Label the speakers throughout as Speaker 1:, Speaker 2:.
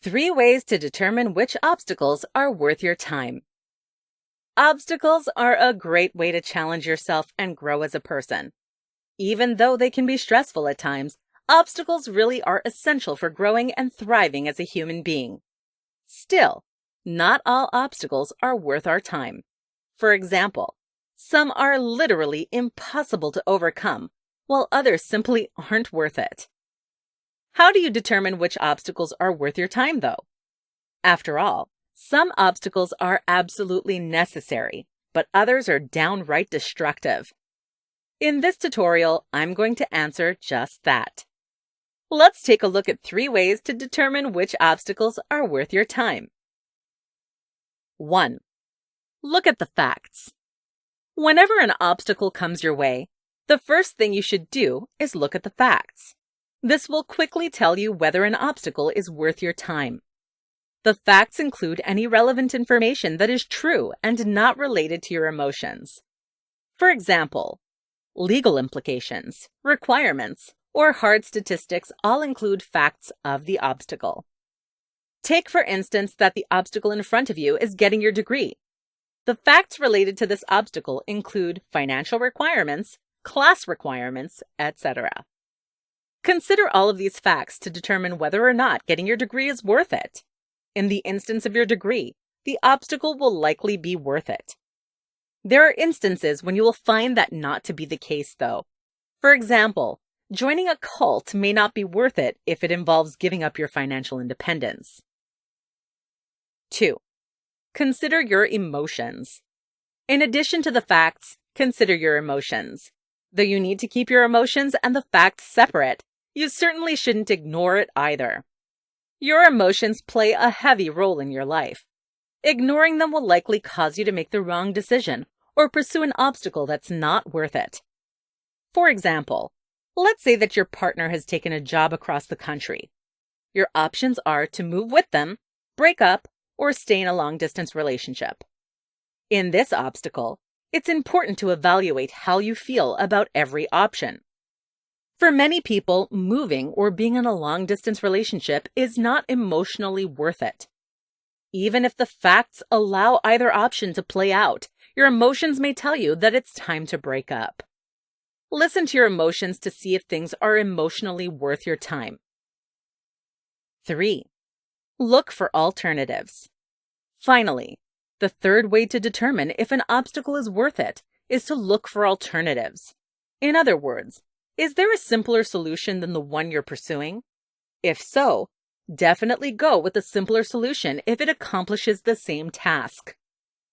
Speaker 1: 3 ways to determine which obstacles are worth your time. Obstacles are a great way to challenge yourself and grow as a person. Even though they can be stressful at times, obstacles really are essential for growing and thriving as a human being. Still, not all obstacles are worth our time. For example, some are literally impossible to overcome, while others simply aren't worth it. How do you determine which obstacles are worth your time, though? After all, some obstacles are absolutely necessary, but others are downright destructive. In this tutorial, I'm going to answer just that. Let's take a look at 3 ways to determine which obstacles are worth your time. 1. Look at the facts. Whenever an obstacle comes your way, the first thing you should do is look at the facts. This will quickly tell you whether an obstacle is worth your time. The facts include any relevant information that is true and not related to your emotions. For example, legal implications, requirements, or hard statistics all include facts of the obstacle. Take, for instance, that the obstacle in front of you is getting your degree. The facts related to this obstacle include financial requirements, class requirements, etc. Consider all of these facts to determine whether or not getting your degree is worth it. In the instance of your degree, the obstacle will likely be worth it. There are instances when you will find that not to be the case, though. For example, joining a cult may not be worth it if it involves giving up your financial independence. 2. Consider your emotions. In addition to the facts, consider your emotions. Though you need to keep your emotions and the facts separate, you certainly shouldn't ignore it either. Your emotions play a heavy role in your life. Ignoring them will likely cause you to make the wrong decision or pursue an obstacle that's not worth it. For example, let's say that your partner has taken a job across the country. Your options are to move with them, break up, or stay in a long-distance relationship. In this obstacle, it's important to evaluate how you feel about every option. For many people, moving or being in a long-distance relationship is not emotionally worth it. Even if the facts allow either option to play out, your emotions may tell you that it's time to break up. Listen to your emotions to see if things are emotionally worth your time. 3. Look for alternatives. Finally, the third way to determine if an obstacle is worth it is to look for alternatives. In other words, is there a simpler solution than the one you're pursuing? If so, definitely go with the simpler solution if it accomplishes the same task.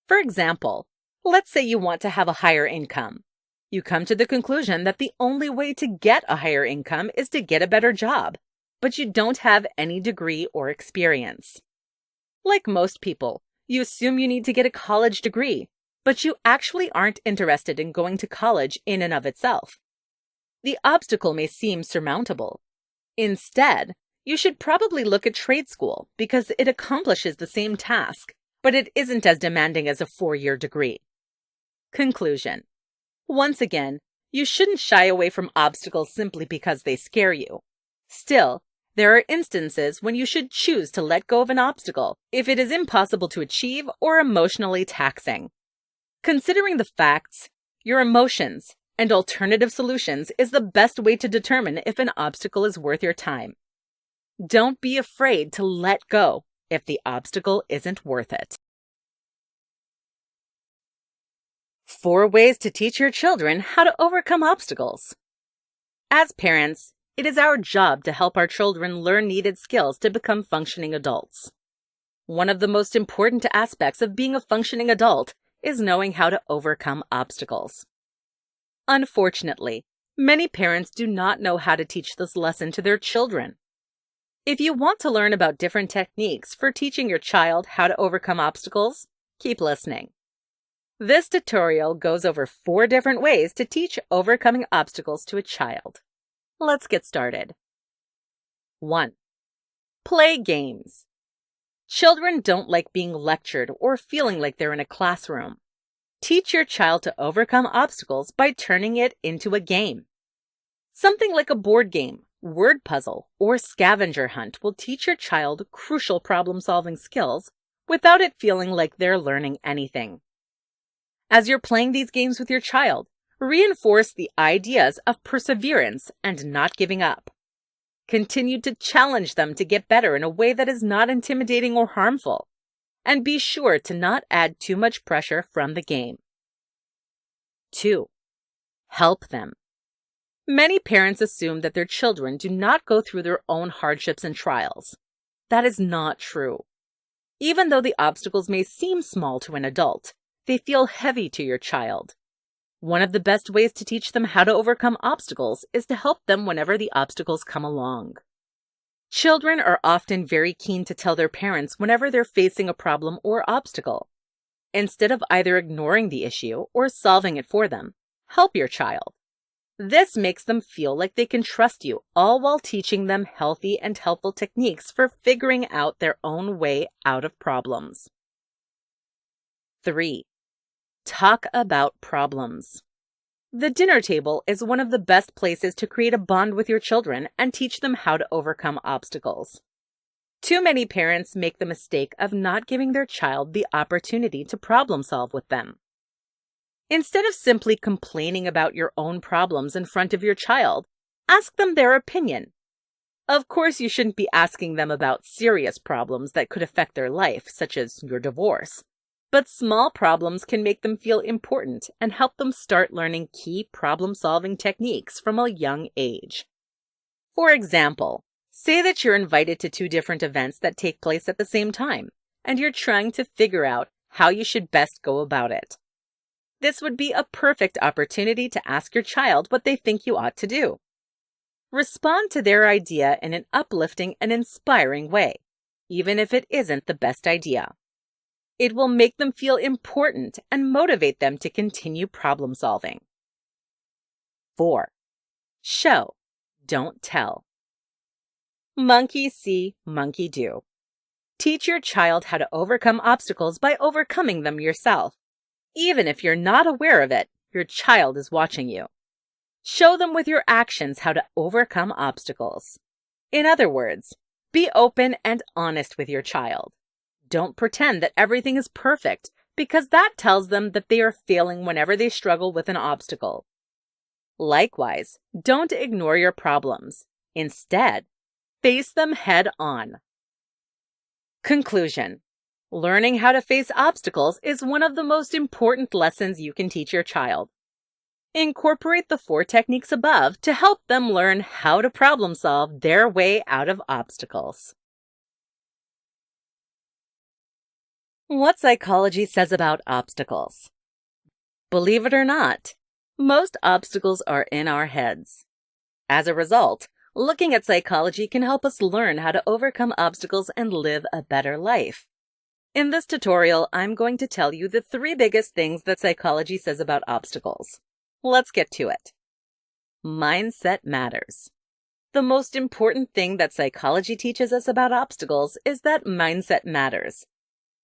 Speaker 1: For example, let's say you want to have a higher income. You come to the conclusion that the only way to get a higher income is to get a better job, but you don't have any degree or experience. Like most people, you assume you need to get a college degree, but you actually aren't interested in going to college in and of itself. The obstacle may seem surmountable. Instead, you should probably look at trade school because it accomplishes the same task, but it isn't as demanding as a 4-year degree. Conclusion. Once again, you shouldn't shy away from obstacles simply because they scare you. Still, there are instances when you should choose to let go of an obstacle if it is impossible to achieve or emotionally taxing. Considering the facts, your emotions, and alternative solutions is the best way to determine if an obstacle is worth your time. Don't be afraid to let go if the obstacle isn't worth it. 4 ways to teach your children how to overcome obstacles. As parents, it is our job to help our children learn needed skills to become functioning adults. One of the most important aspects of being a functioning adult is knowing how to overcome obstacles. Unfortunately, many parents do not know how to teach this lesson to their children. If you want to learn about different techniques for teaching your child how to overcome obstacles, keep listening. This tutorial goes over 4 different ways to teach overcoming obstacles to a child. Let's get started. 1. Play games. Children don't like being lectured or feeling like they're in a classroom. Teach your child to overcome obstacles by turning it into a game. Something like a board game, Word puzzle or scavenger hunt will teach your child crucial problem-solving skills without it feeling like they're learning anything. As you're playing these games with your child, reinforce the ideas of perseverance and not giving up. Continue to challenge them to get better in a way that is not intimidating or harmful, and be sure to not add too much pressure from the game. 2. Help them. Many parents assume that their children do not go through their own hardships and trials. That is not true. Even though the obstacles may seem small to an adult, they feel heavy to your child. One of the best ways to teach them how to overcome obstacles is to help them whenever the obstacles come along. Children are often very keen to tell their parents whenever they're facing a problem or obstacle. Instead of either ignoring the issue or solving it for them, help your child. This makes them feel like they can trust you, all while teaching them healthy and helpful techniques for figuring out their own way out of problems. 3. Talk about problems. The dinner table is one of the best places to create a bond with your children and teach them how to overcome obstacles. Too many parents make the mistake of not giving their child the opportunity to problem solve with them. Instead of simply complaining about your own problems in front of your child, ask them their opinion. Of course, you shouldn't be asking them about serious problems that could affect their life, such as your divorce. But small problems can make them feel important and help them start learning key problem-solving techniques from a young age. For example, say that you're invited to 2 different events that take place at the same time, and you're trying to figure out how you should best go about it. This would be a perfect opportunity to ask your child what they think you ought to do. Respond to their idea in an uplifting and inspiring way, even if it isn't the best idea. It will make them feel important and motivate them to continue problem solving. 4. Show, don't tell. Monkey see, monkey do. Teach your child how to overcome obstacles by overcoming them yourself. Even if you're not aware of it, your child is watching you. Show them with your actions how to overcome obstacles. In other words, be open and honest with your child. Don't pretend that everything is perfect, because that tells them that they are failing whenever they struggle with an obstacle. Likewise, don't ignore your problems. Instead, face them head on. Conclusion. Learning how to face obstacles is one of the most important lessons you can teach your child. Incorporate the 4 techniques above to help them learn how to problem solve their way out of obstacles. What psychology says about obstacles. Believe it or not, most obstacles are in our heads. As a result, looking at psychology can help us learn how to overcome obstacles and live a better life. In this tutorial, I'm going to tell you the 3 biggest things that psychology says about obstacles. Let's get to it. Mindset matters. The most important thing that psychology teaches us about obstacles is that mindset matters.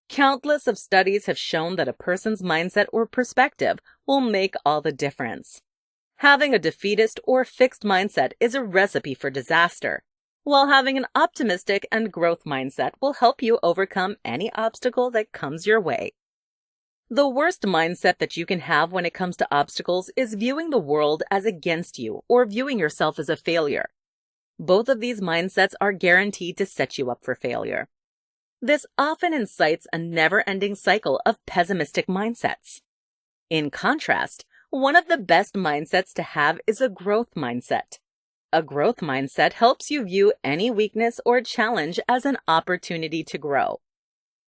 Speaker 1: Countless of studies have shown that a person's mindset or perspective will make all the difference. Having a defeatist or fixed mindset is a recipe for disaster, while having an optimistic and growth mindset will help you overcome any obstacle that comes your way. The worst mindset that you can have when it comes to obstacles is viewing the world as against you or viewing yourself as a failure. Both of these mindsets are guaranteed to set you up for failure. This often incites a never-ending cycle of pessimistic mindsets. In contrast, one of the best mindsets to have is a growth mindset. A growth mindset helps you view any weakness or challenge as an opportunity to grow.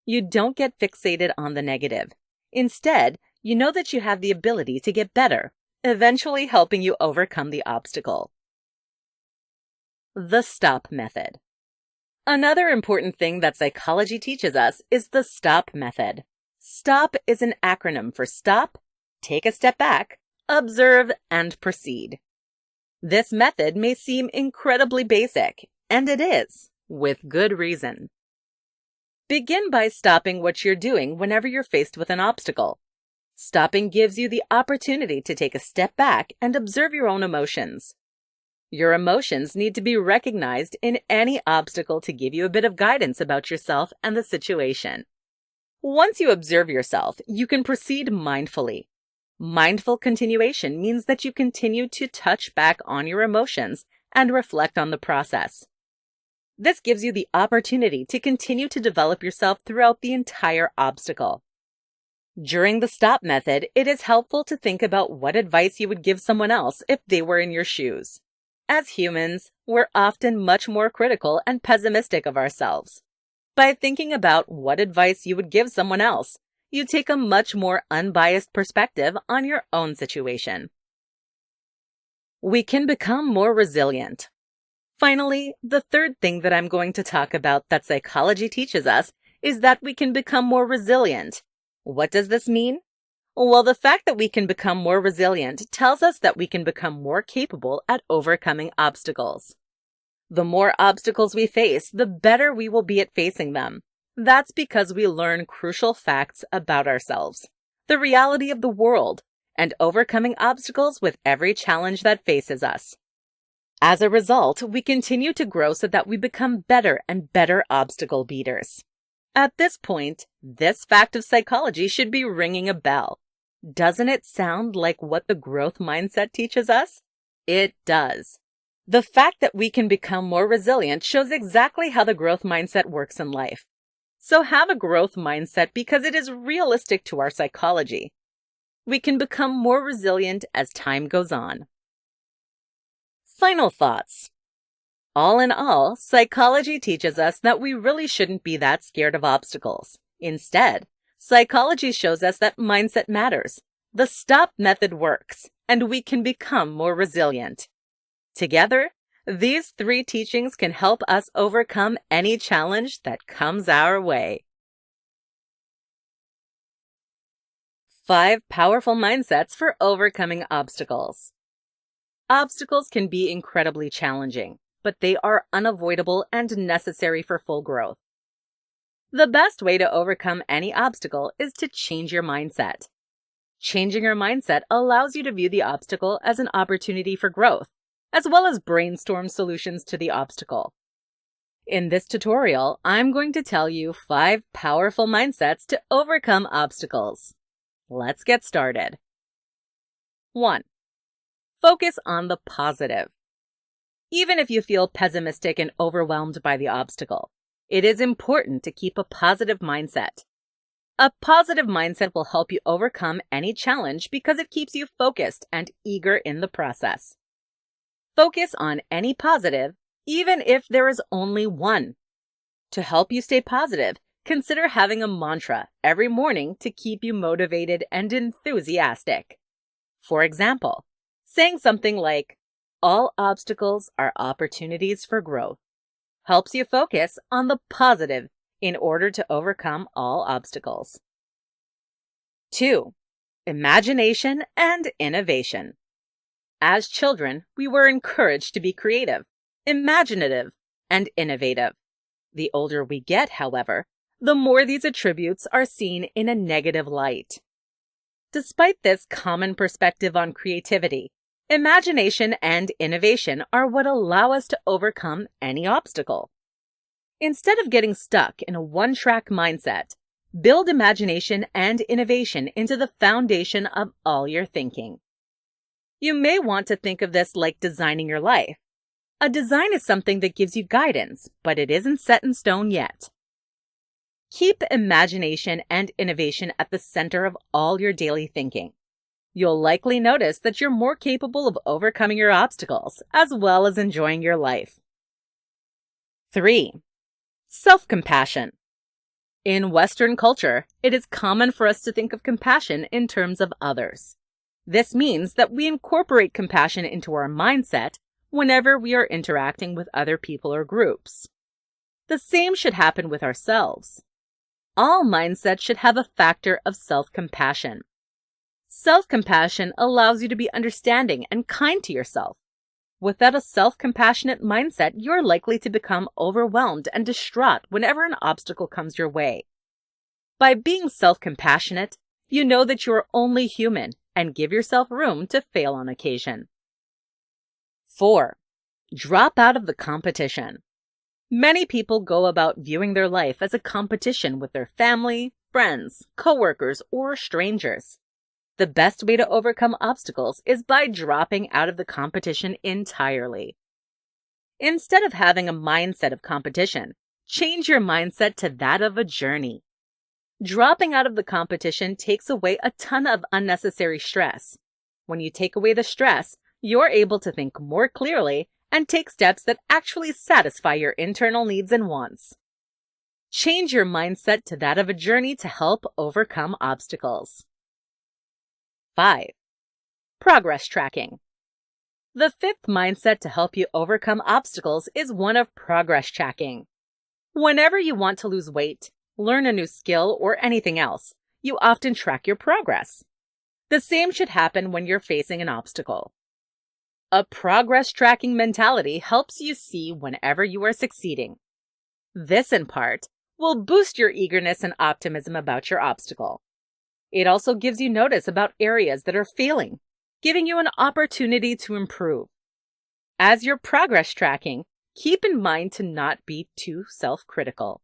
Speaker 1: You don't get fixated on the negative. Instead, you know that you have the ability to get better, eventually helping you overcome the obstacle. The STOP method. Another important thing that psychology teaches us is the STOP method. STOP is an acronym for stop, take a step back, observe, and proceed. This method may seem incredibly basic, and it is, with good reason. Begin by stopping what you're doing whenever you're faced with an obstacle. Stopping gives you the opportunity to take a step back and observe your own emotions. Your emotions need to be recognized in any obstacle to give you a bit of guidance about yourself and the situation. Once you observe yourself, you can proceed mindfully. Mindful continuation means that you continue to touch back on your emotions and reflect on the process. This gives you the opportunity to continue to develop yourself throughout the entire obstacle. During the stop method, it is helpful to think about what advice you would give someone else if they were in your shoes. As humans, we're often much more critical and pessimistic of ourselves. By thinking about what advice you would give someone else, you take a much more unbiased perspective on your own situation. We can become more resilient. Finally, the third thing that I'm going to talk about that psychology teaches us is that we can become more resilient. What does this mean? Well, the fact that we can become more resilient tells us that we can become more capable at overcoming obstacles. The more obstacles we face, the better we will be at facing them. That's because we learn crucial facts about ourselves, the reality of the world, and overcoming obstacles with every challenge that faces us. As a result, we continue to grow so that we become better and better obstacle beaters. At this point, this fact of psychology should be ringing a bell. Doesn't it sound like what the growth mindset teaches us? It does. The fact that we can become more resilient shows exactly how the growth mindset works in life. So have a growth mindset because it is realistic to our psychology. We can become more resilient as time goes on. Final thoughts. All in all, psychology teaches us that we really shouldn't be that scared of obstacles. Instead, psychology shows us that mindset matters. The stop method works, and we can become more resilient. Together, these three teachings can help us overcome any challenge that comes our way. 5 powerful mindsets for overcoming obstacles. Obstacles can be incredibly challenging, but they are unavoidable and necessary for full growth. The best way to overcome any obstacle is to change your mindset. Changing your mindset allows you to view the obstacle as an opportunity for growth, as well as brainstorm solutions to the obstacle. In this tutorial, I'm going to tell you 5 powerful mindsets to overcome obstacles. Let's get started. 1. Focus on the positive. Even if you feel pessimistic and overwhelmed by the obstacle, it is important to keep a positive mindset. A positive mindset will help you overcome any challenge because it keeps you focused and eager in the process. Focus on any positive, even if there is only one. To help you stay positive, consider having a mantra every morning to keep you motivated and enthusiastic. For example, saying something like, "All obstacles are opportunities for growth," helps you focus on the positive in order to overcome all obstacles. 2. Imagination and innovation. As children, we were encouraged to be creative, imaginative, and innovative. The older we get, however, the more these attributes are seen in a negative light. Despite this common perspective on creativity, imagination and innovation are what allow us to overcome any obstacle. Instead of getting stuck in a one-track mindset, build imagination and innovation into the foundation of all your thinking. You may want to think of this like designing your life. A design is something that gives you guidance, but it isn't set in stone yet. Keep imagination and innovation at the center of all your daily thinking. You'll likely notice that you're more capable of overcoming your obstacles, as well as enjoying your life. 3. Self-compassion. In Western culture, it is common for us to think of compassion in terms of others. This means that we incorporate compassion into our mindset whenever we are interacting with other people or groups. The same should happen with ourselves. All mindsets should have a factor of self-compassion. Self-compassion allows you to be understanding and kind to yourself. Without a self-compassionate mindset, you're likely to become overwhelmed and distraught whenever an obstacle comes your way. By being self-compassionate, you know that you're only human and give yourself room to fail on occasion. 4. Drop out of the competition. Many people go about viewing their life as a competition with their family, friends, coworkers, or strangers. The best way to overcome obstacles is by dropping out of the competition entirely. Instead of having a mindset of competition, change your mindset to that of a journey. Dropping out of the competition takes away a ton of unnecessary stress. When you take away the stress, you're able to think more clearly and take steps that actually satisfy your internal needs and wants. Change your mindset to that of a journey to help overcome obstacles. 5. Progress tracking. The fifth mindset to help you overcome obstacles is one of progress tracking. Whenever you want to lose weight, learn a new skill, or anything else, you often track your progress. The same should happen when you're facing an obstacle. A progress tracking mentality helps you see whenever you are succeeding. This, in part, will boost your eagerness and optimism about your obstacle. It also gives you notice about areas that are failing, giving you an opportunity to improve. As you're progress tracking, keep in mind to not be too self-critical.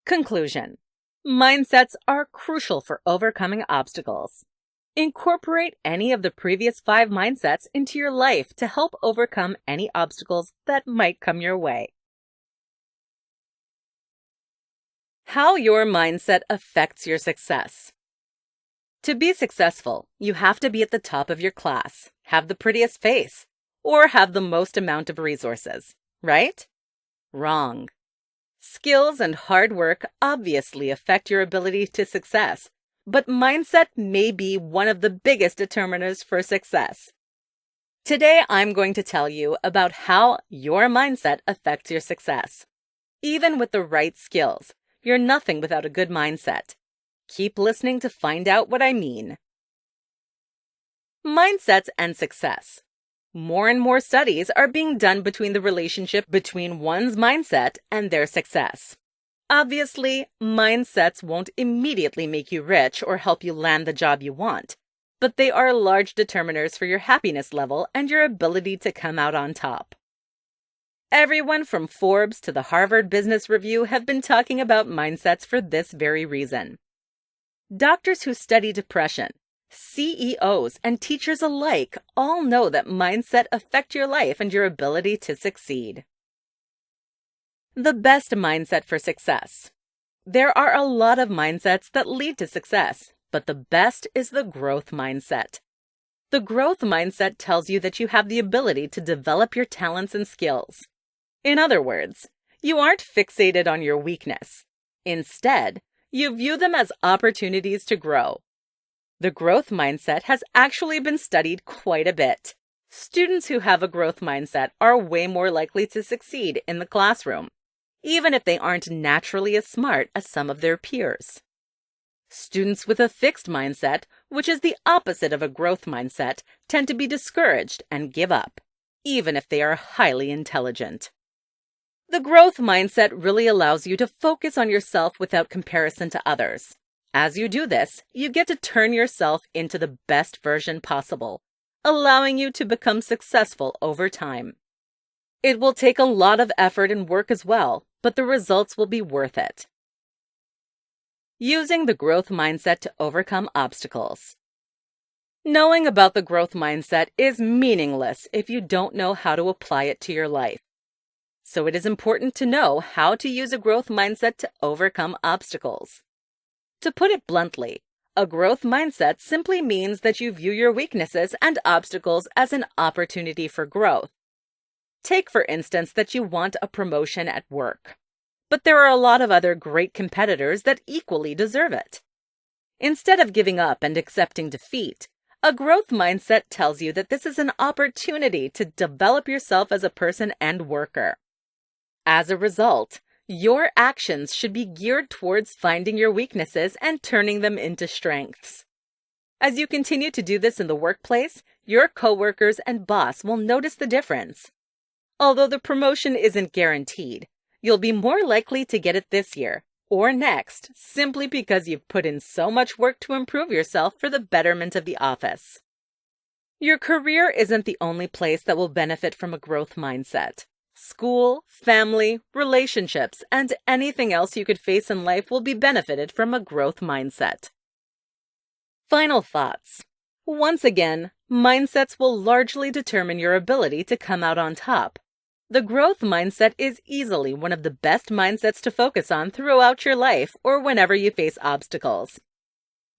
Speaker 1: Conclusion. Mindsets are crucial for overcoming obstacles. Incorporate any of the previous 5 mindsets into your life to help overcome any obstacles that might come your way. How your mindset affects your success. To be successful, you have to be at the top of your class, have the prettiest face, or have the most amount of resources, right? Wrong. Skills and hard work obviously affect your ability to success, but mindset may be one of the biggest determinants for success. Today, I'm going to tell you about how your mindset affects your success. Even with the right skills, you're nothing without a good mindset. Keep listening to find out what I mean. Mindsets and success. More and more studies are being done between the relationship between one's mindset and their success. Obviously, mindsets won't immediately make you rich or help you land the job you want, but they are large determiners for your happiness level and your ability to come out on top. Everyone from Forbes to the Harvard Business Review have been talking about mindsets for this very reason. Doctors who study depression, CEOs, and teachers alike all know that mindset affects your life and your ability to succeed. The best mindset for success. There are a lot of mindsets that lead to success, but the best is the growth mindset. The growth mindset tells you that you have the ability to develop your talents and skills. In other words, you aren't fixated on your weakness. Instead, you view them as opportunities to grow. The growth mindset has actually been studied quite a bit. Students who have a growth mindset are way more likely to succeed in the classroom, even if they aren't naturally as smart as some of their peers. Students with a fixed mindset, which is the opposite of a growth mindset, tend to be discouraged and give up, even if they are highly intelligent. The growth mindset really allows you to focus on yourself without comparison to others. As you do this, you get to turn yourself into the best version possible, allowing you to become successful over time. It will take a lot of effort and work as well, but the results will be worth it. Using the growth mindset to overcome obstacles. Knowing about the growth mindset is meaningless if you don't know how to apply it to your life. So it is important to know how to use a growth mindset to overcome obstacles. To put it bluntly, a growth mindset simply means that you view your weaknesses and obstacles as an opportunity for growth. Take, for instance, that you want a promotion at work, but there are a lot of other great competitors that equally deserve it. Instead of giving up and accepting defeat, a growth mindset tells you that this is an opportunity to develop yourself as a person and worker. As a result, your actions should be geared towards finding your weaknesses and turning them into strengths. As you continue to do this in the workplace, your coworkers and boss will notice the difference. Although the promotion isn't guaranteed, you'll be more likely to get it this year or next simply because you've put in so much work to improve yourself for the betterment of the office. Your career isn't the only place that will benefit from a growth mindset. School, family, relationships, and anything else you could face in life will be benefited from a growth mindset. Final thoughts. Once again, mindsets will largely determine your ability to come out on top. The growth mindset is easily one of the best mindsets to focus on throughout your life or whenever you face obstacles.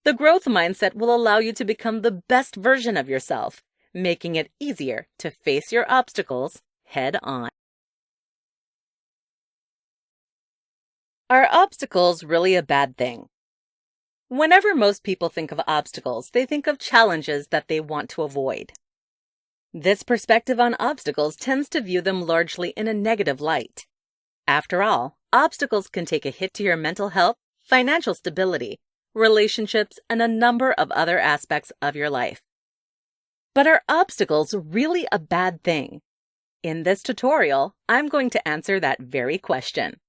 Speaker 1: The growth mindset will allow you to become the best version of yourself, making it easier to face your obstacles head on. Are obstacles really a bad thing? Whenever most people think of obstacles, they think of challenges that they want to avoid. This perspective on obstacles tends to view them largely in a negative light. After all, obstacles can take a hit to your mental health, financial stability, relationships, and a number of other aspects of your life. But are obstacles really a bad thing? In this tutorial, I'm going to answer that very question.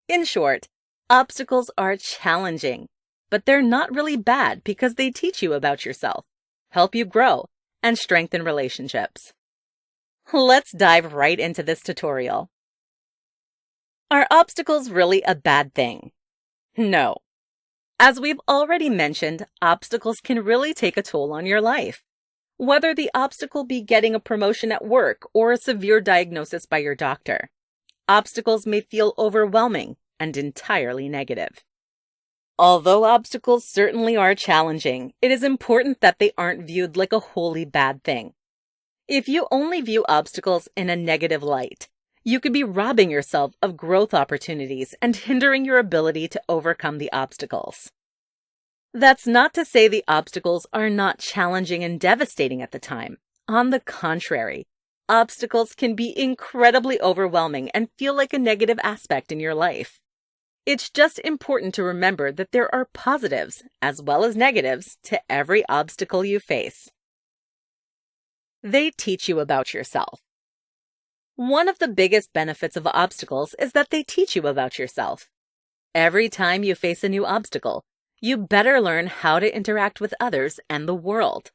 Speaker 1: In short, obstacles are challenging, but they're not really bad because they teach you about yourself, help you grow, and strengthen relationships. Let's dive right into this tutorial. Are obstacles really a bad thing? No. As we've already mentioned, obstacles can really take a toll on your life. Whether the obstacle be getting a promotion at work or a severe diagnosis by your doctor, obstacles may feel overwhelming and entirely negative. Although obstacles certainly are challenging, it is important that they aren't viewed like a wholly bad thing. If you only view obstacles in a negative light, you could be robbing yourself of growth opportunities and hindering your ability to overcome the obstacles. That's not to say the obstacles are not challenging and devastating at the time. On the contrary, obstacles can be incredibly overwhelming and feel like a negative aspect in your life. It's just important to remember that there are positives as well as negatives to every obstacle you face. They teach you about yourself. One of the biggest benefits of obstacles is that they teach you about yourself. Every time you face a new obstacle, you better learn how to interact with others and the world.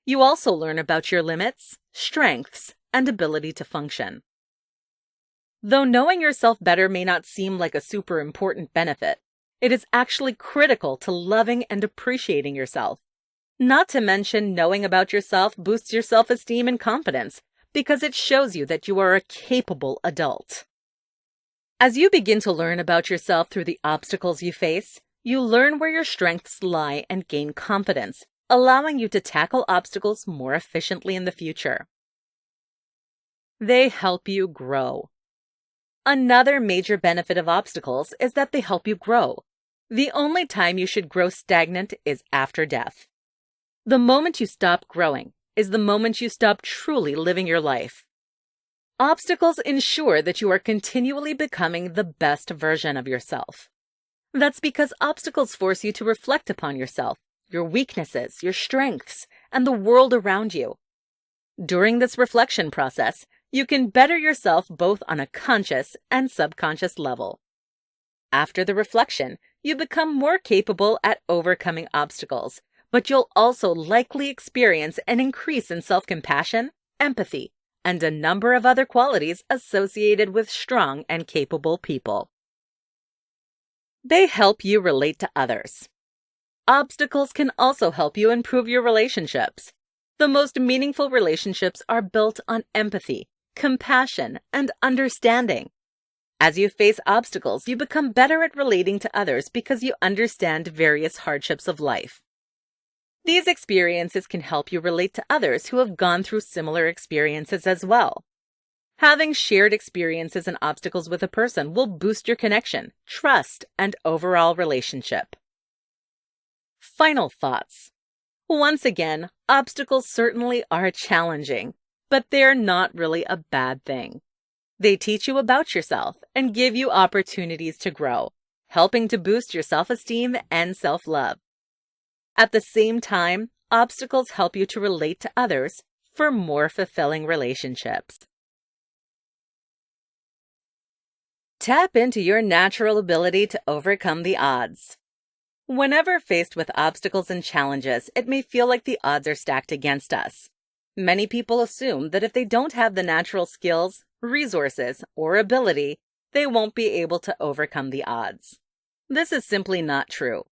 Speaker 1: You also learn about your limits, strengths, and ability to function. Though knowing yourself better may not seem like a super important benefit, it is actually critical to loving and appreciating yourself. Not to mention, knowing about yourself boosts your self-esteem and confidence because it shows you that you are a capable adult. As you begin to learn about yourself through the obstacles you face, you learn where your strengths lie and gain confidence, allowing you to tackle obstacles more efficiently in the future. They help you grow. Another major benefit of obstacles is that they help you grow. The only time you should grow stagnant is after death. The moment you stop growing is the moment you stop truly living your life. Obstacles ensure that you are continually becoming the best version of yourself. That's because obstacles force you to reflect upon yourself, your weaknesses, your strengths, and the world around you. During this reflection process, you can better yourself both on a conscious and subconscious level. After the reflection, you become more capable at overcoming obstacles, but you'll also likely experience an increase in self-compassion, empathy, and a number of other qualities associated with strong and capable people. They help you relate to others. Obstacles can also help you improve your relationships. The most meaningful relationships are built on empathy, compassion, and understanding. As you face obstacles, you become better at relating to others because you understand various hardships of life. These experiences can help you relate to others who have gone through similar experiences as well. Having shared experiences and obstacles with a person will boost your connection, trust, and overall relationship. Final thoughts. Once again, obstacles certainly are challenging, but they're not really a bad thing. They teach you about yourself and give you opportunities to grow, helping to boost your self-esteem and self-love. At the same time, obstacles help you to relate to others for more fulfilling relationships. Tap into your natural ability to overcome the odds. Whenever faced with obstacles and challenges, it may feel like the odds are stacked against us. Many people assume that if they don't have the natural skills, resources, or ability, they won't be able to overcome the odds. This is simply not true.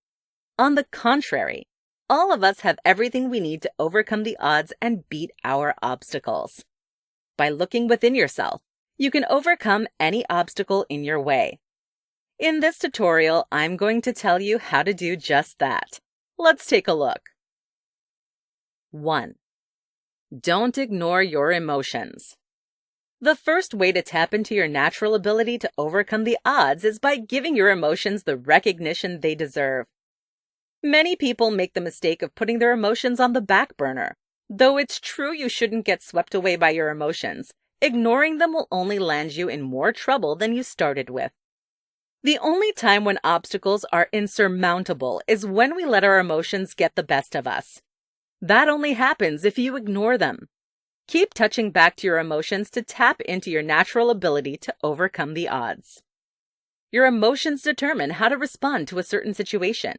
Speaker 1: On the contrary, all of us have everything we need to overcome the odds and beat our obstacles. By looking within yourself, you can overcome any obstacle in your way. In this tutorial, I'm going to tell you how to do just that. Let's take a look. 1. Don't ignore your emotions. The first way to tap into your natural ability to overcome the odds is by giving your emotions the recognition they deserve. Many people make the mistake of putting their emotions on the back burner. Though it's true you shouldn't get swept away by your emotions, ignoring them will only land you in more trouble than you started with. The only time when obstacles are insurmountable is when we let our emotions get the best of us. That only happens if you ignore them. Keep touching back to your emotions to tap into your natural ability to overcome the odds. Your emotions determine how to respond to a certain situation.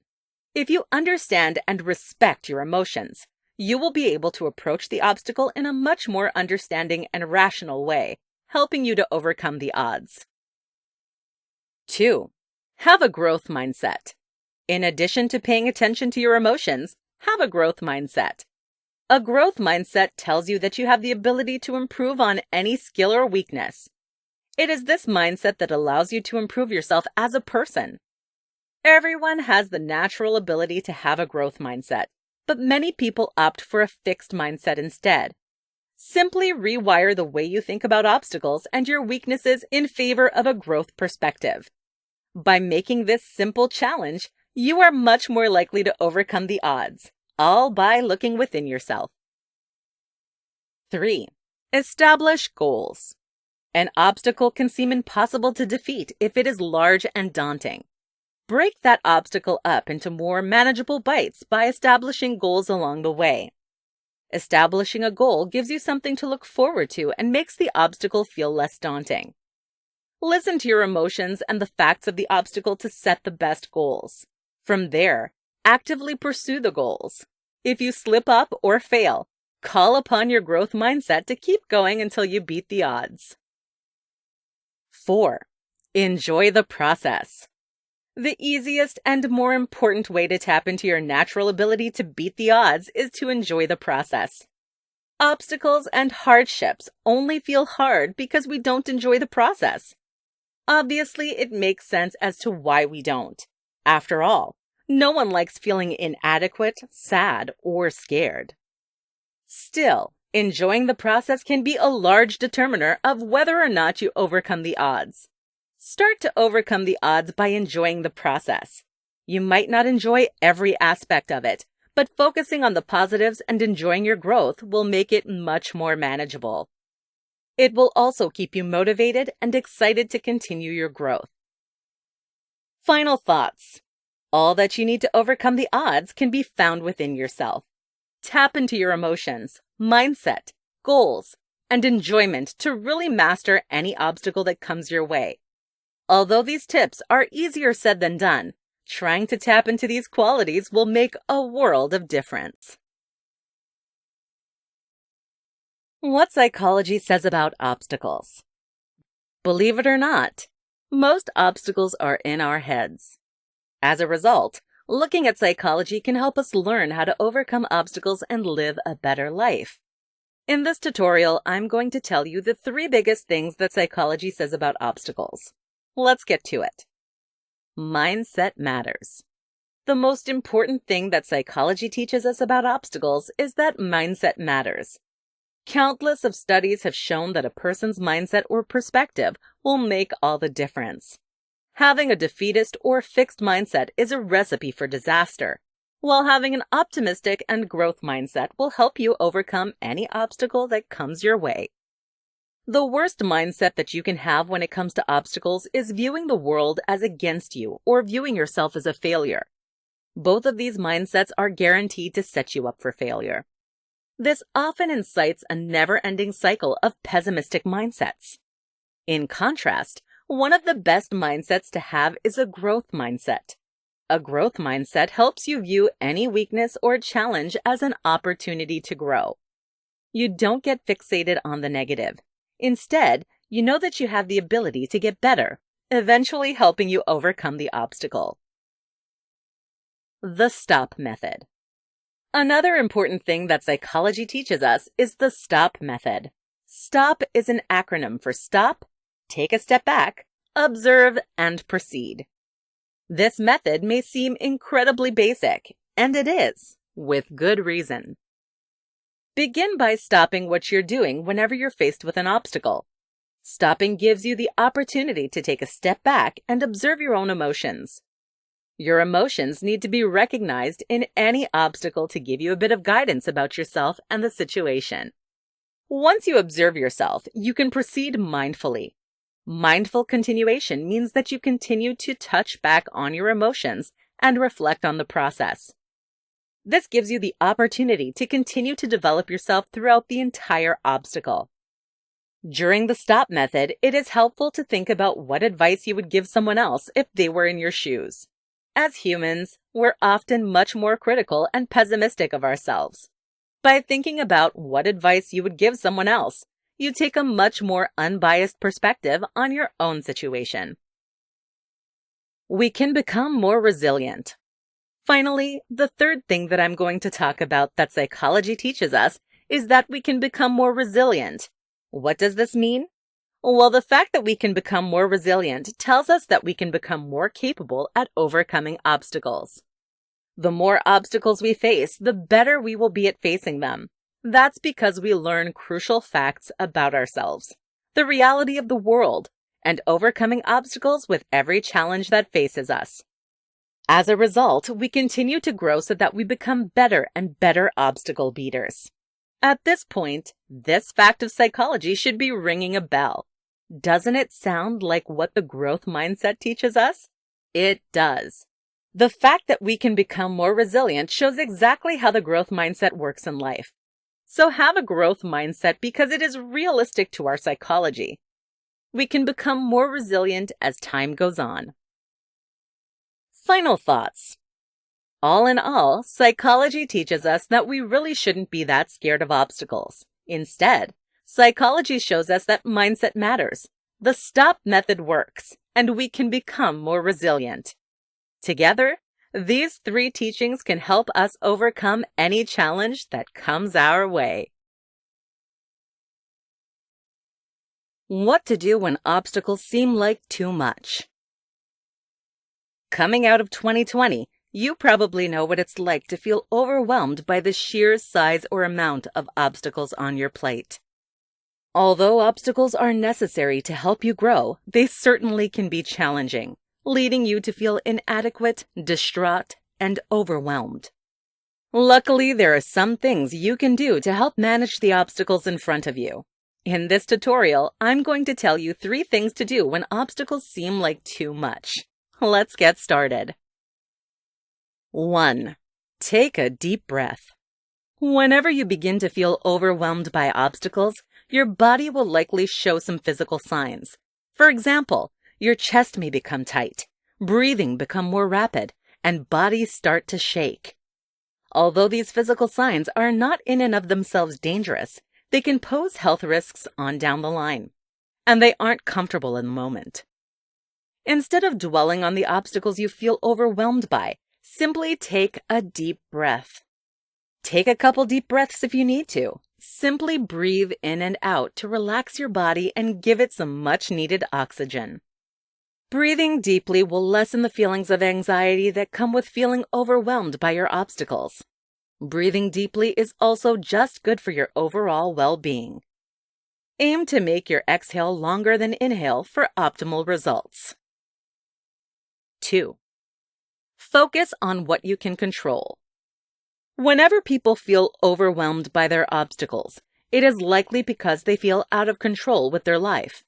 Speaker 1: If you understand and respect your emotions, you will be able to approach the obstacle in a much more understanding and rational way, helping you to overcome the odds. 2. Have a growth mindset. In addition to paying attention to your emotions, have a growth mindset. A growth mindset tells you that you have the ability to improve on any skill or weakness. It is this mindset that allows you to improve yourself as a person. Everyone has the natural ability to have a growth mindset, but many people opt for a fixed mindset instead. Simply rewire the way you think about obstacles and your weaknesses in favor of a growth perspective. By making this simple challenge, you are much more likely to overcome the odds, all by looking within yourself. 3. Establish goals. An obstacle can seem impossible to defeat if it is large and daunting. Break that obstacle up into more manageable bites by establishing goals along the way. Establishing a goal gives you something to look forward to and makes the obstacle feel less daunting. Listen to your emotions and the facts of the obstacle to set the best goals. From there, actively pursue the goals. If you slip up or fail, call upon your growth mindset to keep going until you beat the odds. 4. Enjoy the process. The easiest and more important way to tap into your natural ability to beat the odds is to enjoy the process. Obstacles and hardships only feel hard because we don't enjoy the process. Obviously, it makes sense as to why we don't. After all, no one likes feeling inadequate, sad, or scared. Still, enjoying the process can be a large determiner of whether or not you overcome the odds. Start to overcome the odds by enjoying the process. You might not enjoy every aspect of it, but focusing on the positives and enjoying your growth will make it much more manageable. It will also keep you motivated and excited to continue your growth. Final thoughts. All that you need to overcome the odds can be found within yourself. Tap into your emotions, mindset, goals, and enjoyment to really master any obstacle that comes your way. Although these tips are easier said than done, trying to tap into these qualities will make a world of difference. What psychology says about obstacles. Believe it or not, most obstacles are in our heads. As a result, looking at psychology can help us learn how to overcome obstacles and live a better life. In this tutorial, I'm going to tell you the 3 biggest things that psychology says about obstacles. Let's get to it. Mindset matters. The most important thing that psychology teaches us about obstacles is that mindset matters. Countless of studies have shown that a person's mindset or perspective will make all the difference. Having a defeatist or fixed mindset is a recipe for disaster, while having an optimistic and growth mindset will help you overcome any obstacle that comes your way. The worst mindset that you can have when it comes to obstacles is viewing the world as against you or viewing yourself as a failure. Both of these mindsets are guaranteed to set you up for failure. This often incites a never-ending cycle of pessimistic mindsets. In contrast, one of the best mindsets to have is a growth mindset. A growth mindset helps you view any weakness or challenge as an opportunity to grow. You don't get fixated on the negative. Instead, you know that you have the ability to get better, eventually helping you overcome the obstacle. The STOP method. Another important thing that psychology teaches us is the STOP method. STOP is an acronym for stop, take a step back, observe, and proceed. This method may seem incredibly basic, and it is, with good reason. Begin by stopping what you're doing whenever you're faced with an obstacle. Stopping gives you the opportunity to take a step back and observe your own emotions. Your emotions need to be recognized in any obstacle to give you a bit of guidance about yourself and the situation. Once you observe yourself, you can proceed mindfully. Mindful continuation means that you continue to touch back on your emotions and reflect on the process. This gives you the opportunity to continue to develop yourself throughout the entire obstacle. During the STOP method, it is helpful to think about what advice you would give someone else if they were in your shoes. As humans, we're often much more critical and pessimistic of ourselves. By thinking about what advice you would give someone else, you take a much more unbiased perspective on your own situation. We can become more resilient. Finally, the third thing that I'm going to talk about that psychology teaches us is that we can become more resilient. What does this mean? Well, the fact that we can become more resilient tells us that we can become more capable at overcoming obstacles. The more obstacles we face, the better we will be at facing them. That's because we learn crucial facts about ourselves, the reality of the world, and overcoming obstacles with every challenge that faces us. As a result, we continue to grow so that we become better and better obstacle beaters. At this point, this fact of psychology should be ringing a bell. Doesn't it sound like what the growth mindset teaches us? It does. The fact that we can become more resilient shows exactly how the growth mindset works in life. So have a growth mindset because it is realistic to our psychology. We can become more resilient as time goes on. Final thoughts. All in all, psychology teaches us that we really shouldn't be that scared of obstacles. Instead, psychology shows us that mindset matters. The STOP method works, and we can become more resilient. Together, these three teachings can help us overcome any challenge that comes our way. What to do when obstacles seem like too much. Coming out of 2020, you probably know what it's like to feel overwhelmed by the sheer size or amount of obstacles on your plate. Although obstacles are necessary to help you grow, they certainly can be challenging, leading you to feel inadequate, distraught, and overwhelmed. Luckily, there are some things you can do to help manage the obstacles in front of you. In this tutorial, I'm going to tell you 3 things to do when obstacles seem like too much. Let's get started. 1. Take a deep breath. Whenever you begin to feel overwhelmed by obstacles, your body will likely show some physical signs. For example, your chest may become tight, breathing become more rapid, and bodies start to shake. Although these physical signs are not in and of themselves dangerous, they can pose health risks on down the line, and they aren't comfortable in the moment. Instead of dwelling on the obstacles you feel overwhelmed by, simply take a deep breath. Take a couple deep breaths if you need to. Simply breathe in and out to relax your body and give it some much-needed oxygen. Breathing deeply will lessen the feelings of anxiety that come with feeling overwhelmed by your obstacles. Breathing deeply is also just good for your overall well-being. Aim to make your exhale longer than inhale for optimal results. 2. Focus on what you can control. Whenever people feel overwhelmed by their obstacles, it is likely because they feel out of control with their life.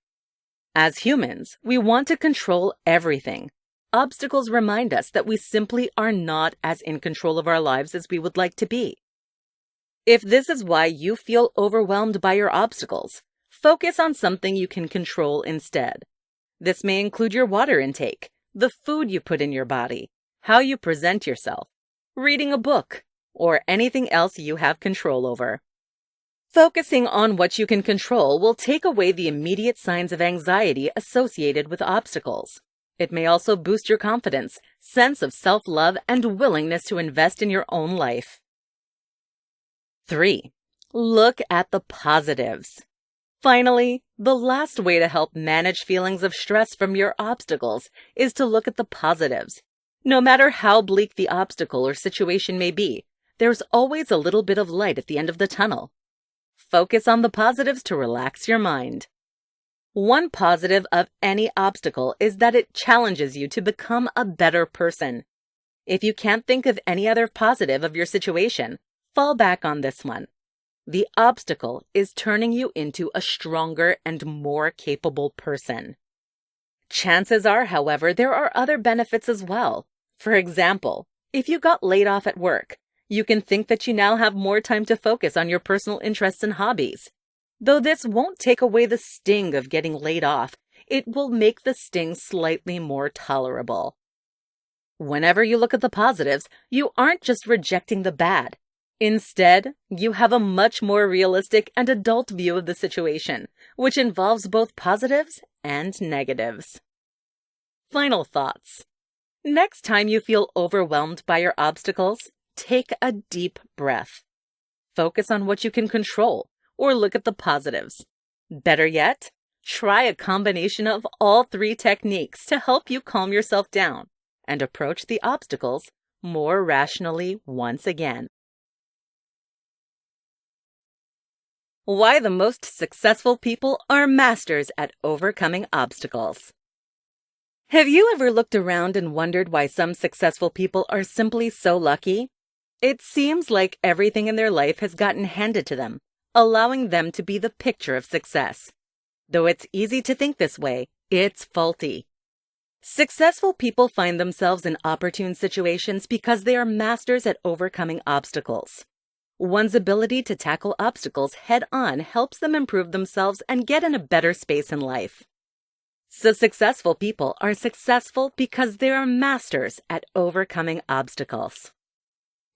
Speaker 1: As humans, we want to control everything. Obstacles remind us that we simply are not as in control of our lives as we would like to be. If this is why you feel overwhelmed by your obstacles, focus on something you can control instead. This may include your water intake, the food you put in your body, how you present yourself, reading a book, or anything else you have control over. Focusing on what you can control will take away the immediate signs of anxiety associated with obstacles. It may also boost your confidence, sense of self-love, and willingness to invest in your own life. 3. Look at the positives. Finally, the last way to help manage feelings of stress from your obstacles is to look at the positives. No matter how bleak the obstacle or situation may be, there's always a little bit of light at the end of the tunnel. Focus on the positives to relax your mind. One positive of any obstacle is that it challenges you to become a better person. If you can't think of any other positive of your situation, fall back on this one. The obstacle is turning you into a stronger and more capable person. Chances are, however, there are other benefits as well. For example, if you got laid off at work, you can think that you now have more time to focus on your personal interests and hobbies. Though this won't take away the sting of getting laid off, it will make the sting slightly more tolerable. Whenever you look at the positives, you aren't just rejecting the bad. Instead, you have a much more realistic and adult view of the situation, which involves both positives and negatives. Final thoughts. Next time you feel overwhelmed by your obstacles, take a deep breath. Focus on what you can control, or look at the positives. Better yet, try a combination of all 3 techniques to help you calm yourself down and approach the obstacles more rationally once again. Why the most successful people are masters at overcoming obstacles. Have you ever looked around and wondered why some successful people are simply so lucky? It seems like everything in their life has gotten handed to them, allowing them to be the picture of success. Though it's easy to think this way, it's faulty. Successful people find themselves in opportune situations because they are masters at overcoming obstacles. One's ability to tackle obstacles head-on helps them improve themselves and get in a better space in life. So successful people are successful because they are masters at overcoming obstacles.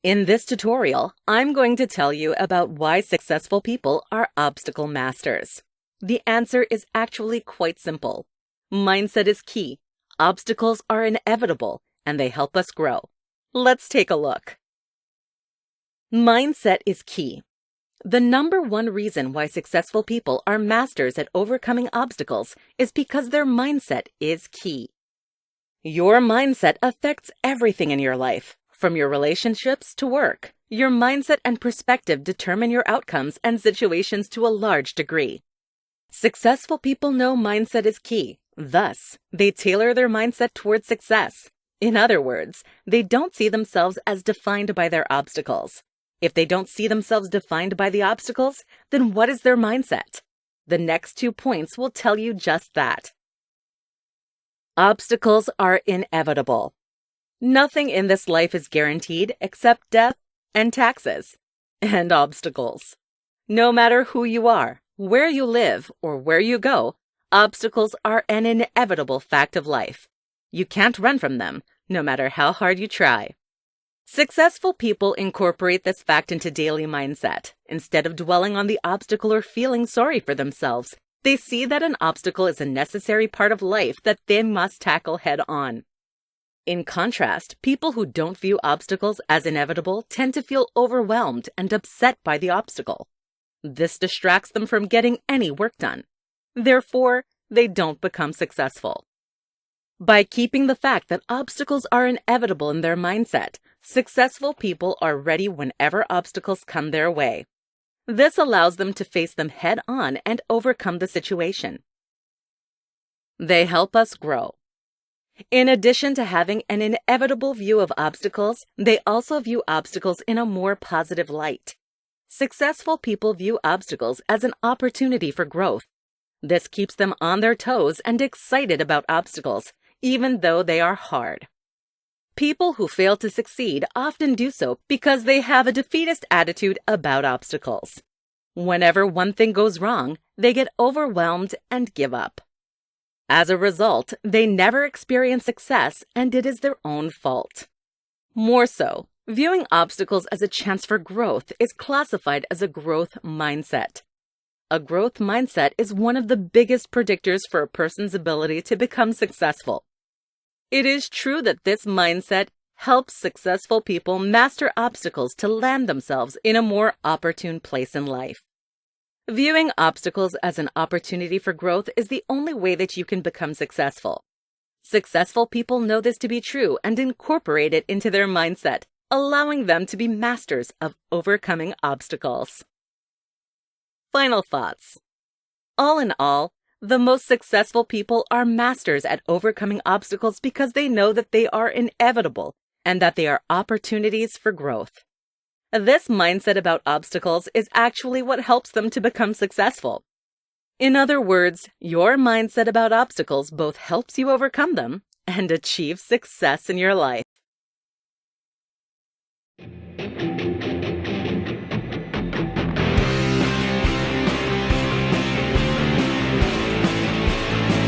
Speaker 1: In this tutorial, I'm going to tell you about why successful people are obstacle masters. The answer is actually quite simple. Mindset is key. Obstacles are inevitable, and they help us grow. Let's take a look. Mindset is key. The number one reason why successful people are masters at overcoming obstacles is because their mindset is key. Your mindset affects everything in your life, from your relationships to work. Your mindset and perspective determine your outcomes and situations to a large degree. Successful people know mindset is key. Thus, they tailor their mindset towards success. In other words, they don't see themselves as defined by their obstacles. If they don't see themselves defined by the obstacles, then what is their mindset? The next 2 points will tell you just that. Obstacles are inevitable. Nothing in this life is guaranteed except death and taxes and obstacles. No matter who you are, where you live, or where you go, obstacles are an inevitable fact of life. You can't run from them, no matter how hard you try. Successful people incorporate this fact into daily mindset. Instead of dwelling on the obstacle or feeling sorry for themselves, they see that an obstacle is a necessary part of life that they must tackle head-on. In contrast, people who don't view obstacles as inevitable tend to feel overwhelmed and upset by the obstacle. This distracts them from getting any work done. Therefore, they don't become successful. By keeping the fact that obstacles are inevitable in their mindset, successful people are ready whenever obstacles come their way. This allows them to face them head-on and overcome the situation. They help us grow. In addition to having an inevitable view of obstacles, they also view obstacles in a more positive light. Successful people view obstacles as an opportunity for growth. This keeps them on their toes and excited about obstacles, even though they are hard. People who fail to succeed often do so because they have a defeatist attitude about obstacles. Whenever one thing goes wrong, they get overwhelmed and give up. As a result, they never experience success, and it is their own fault. More so, Viewing obstacles as a chance for growth is classified as a growth mindset. A growth mindset is one of the biggest predictors for a person's ability to become successful. It is true that this mindset helps successful people master obstacles to land themselves in a more opportune place in life. Viewing obstacles as an opportunity for growth is the only way that you can become successful. Successful people know this to be true and incorporate it into their mindset, allowing them to be masters of overcoming obstacles. Final thoughts. All in all, the most successful people are masters at overcoming obstacles because they know that they are inevitable and that they are opportunities for growth. This mindset about obstacles is actually what helps them to become successful. In other words, your mindset about obstacles both helps you overcome them and achieve success in your life.